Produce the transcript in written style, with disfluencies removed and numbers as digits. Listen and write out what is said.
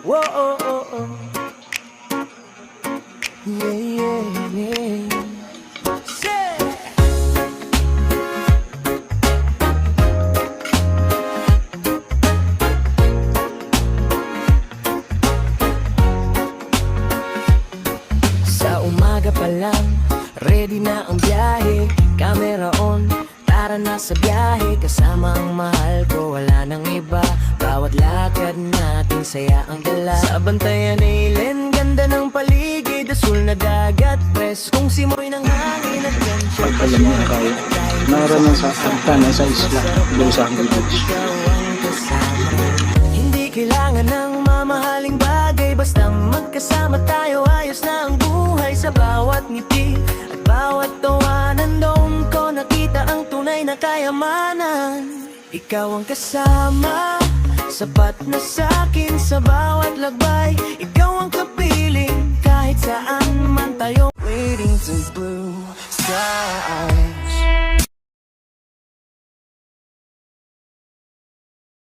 Whoa, oh, oh, oh. Yeah, yeah, yeah. Say. Sa umaga pa lang, ready na ang biyahe. Camera on, tara na sa biyahe. Kasama ang mahal ko, wala nang iba. Bawat lakad natin, saya ang dala. Sa bantayan ay Ilen, ganda ng paligid. Asul na dagat, preskong simoy ng hangin. At gensya Pag alam mo na kaya, naroon sa Santana sa isla, doon sa Beach. Hindi kailangan ng mamahaling bagay, basta magkasama tayo, ayos na ang buhay. Sa bawat ngiti at bawat tawanan, doon ko nakita ang tunay na kayamanan. Ikaw ang kasama, sapat na sa'kin sa bawat lagbay. Ikaw ang kapitan